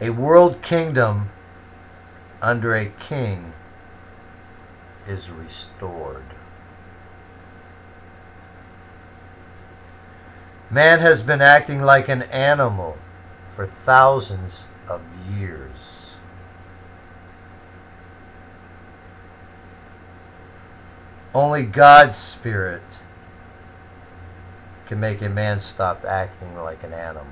A world kingdom under a king is restored. Man has been acting like an animal for thousands of years. Only God's Spirit can make a man stop acting like an animal.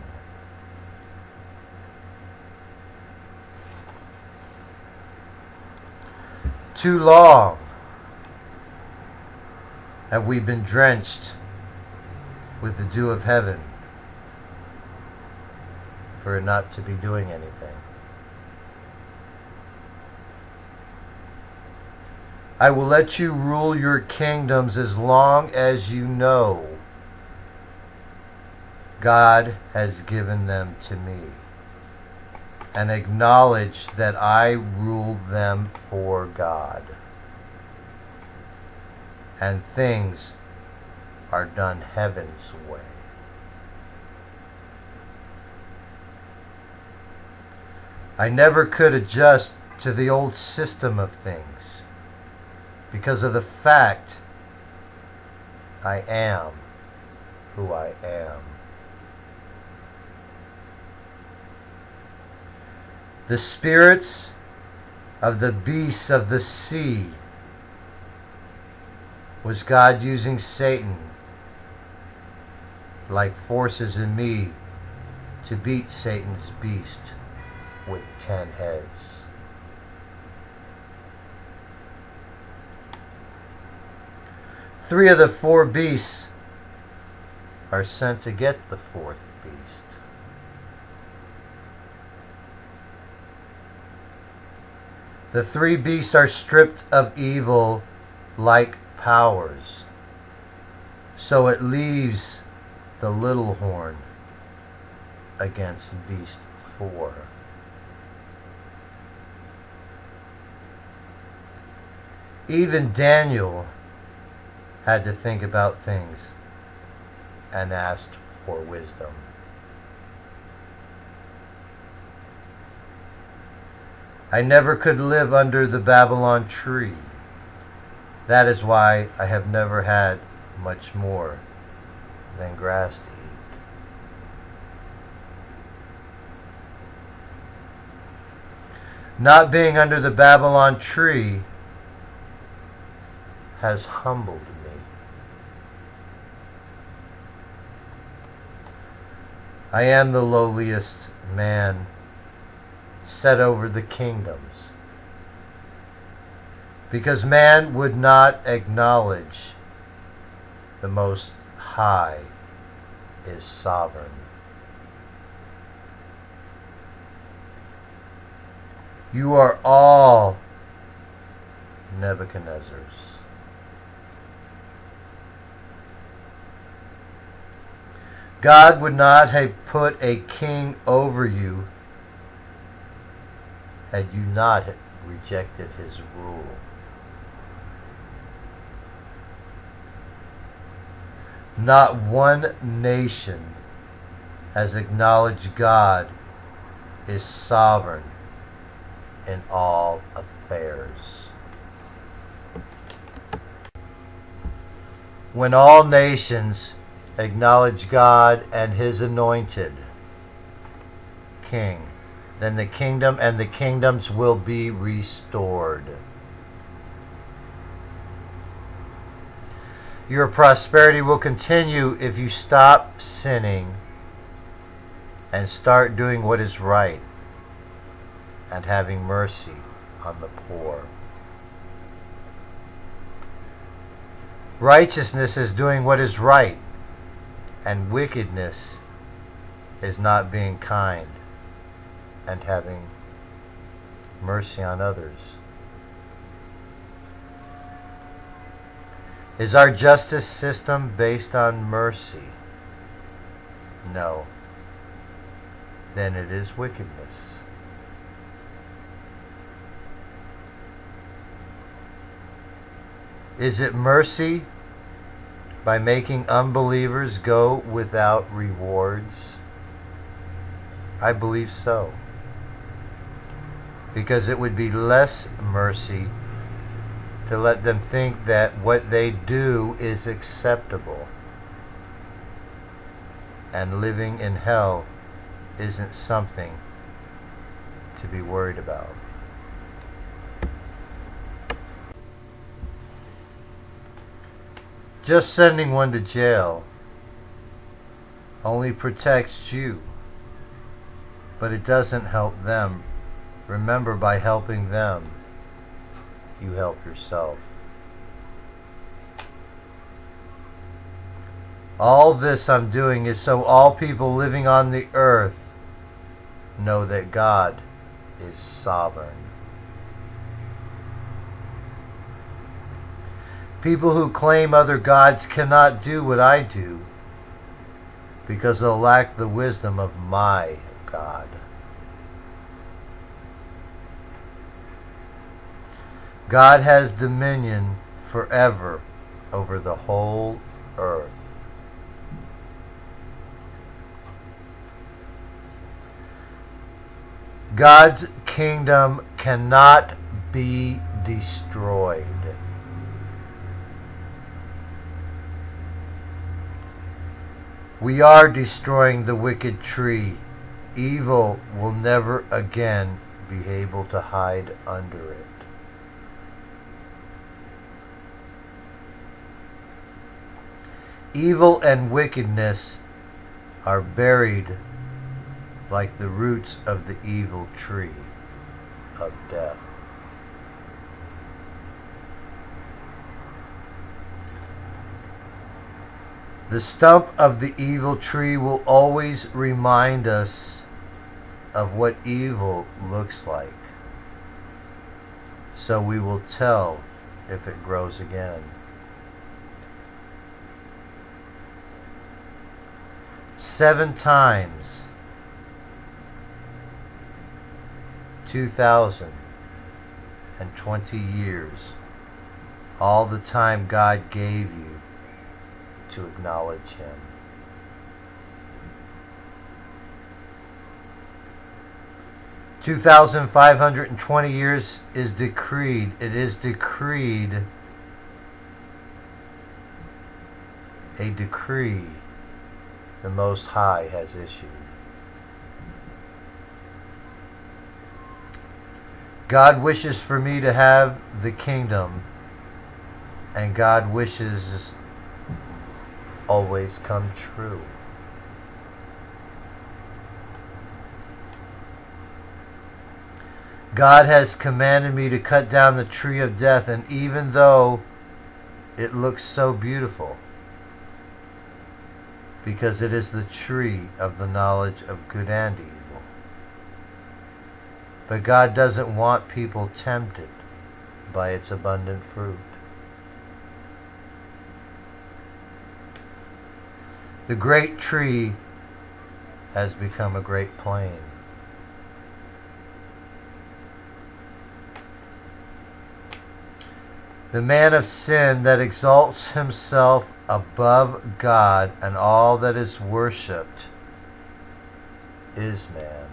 Too long have we been drenched with the dew of heaven for it not to be doing anything. I will let you rule your kingdoms as long as you know God has given them to me, and acknowledge that I rule them for God, and things are done heaven's way. I never could adjust to the old system of things because of the fact I am who I am. The spirits of the beasts of the sea was God using Satan like forces in me to beat Satan's beast with 10 heads. Three of the four beasts are sent to get the fourth beast. The three beasts are stripped of evil like powers, so it leaves the little horn against beast 4. Even Daniel had to think about things and asked for wisdom. I never could live under the Babylon tree. That is why I have never had much more than grass to eat. Not being under the Babylon tree has humbled me. I am the lowliest man set over the kingdoms, because man would not acknowledge the Most High is sovereign. You are all Nebuchadnezzars. God would not have put a king over you had you not rejected his rule. Not one nation has acknowledged God is sovereign in all affairs. When all nations acknowledge God and his anointed king, then the kingdom and the kingdoms will be restored. Your prosperity will continue if you stop sinning and start doing what is right and having mercy on the poor. Righteousness is doing what is right, and wickedness is not being kind and having mercy on others. Is our justice system based on mercy? No. Then it is wickedness. Is it mercy by making unbelievers go without rewards? I believe so. because it would be less mercy to let them think that what they do is acceptable, and living in hell isn't something to be worried about. Just sending one to jail only protects you, but it doesn't help them. Remember, by helping them, you help yourself. All this I'm doing is so all people living on the earth know that God is sovereign. People who claim other gods cannot do what I do because they'll lack the wisdom of my God. God has dominion forever over the whole earth. God's kingdom cannot be destroyed. We are destroying the wicked tree. Evil will never again be able to hide under it. Evil and wickedness are buried like the roots of the evil tree of death. The stump of the evil tree will always remind us of what evil looks like, so we will tell if it grows again. 7 times 2020 years, all the time God gave you to acknowledge Him. $2,520 years is decreed. It is decreed, a decree the Most High has issued. God wishes for me to have the kingdom, and God wishes always come true. God has commanded me to cut down the tree of death, and even though it looks so beautiful, because it is the tree of the knowledge of good and evil. But God doesn't want people tempted by its abundant fruit. The great tree has become a great plain. The man of sin that exalts himself above God and all that is worshipped is man.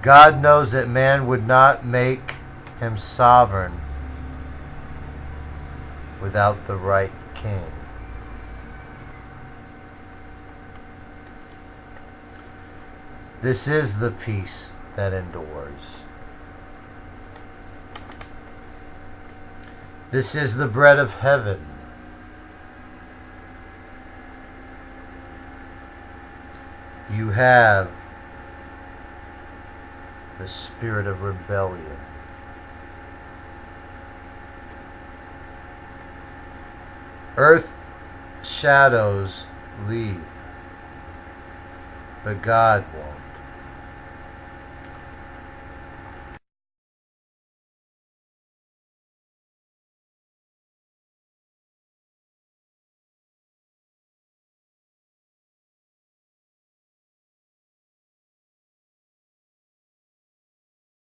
God knows that man would not make him sovereign without the right king. This is the peace that endures. This is the bread of heaven. You have the spirit of rebellion. Earth shadows leave, but God won't.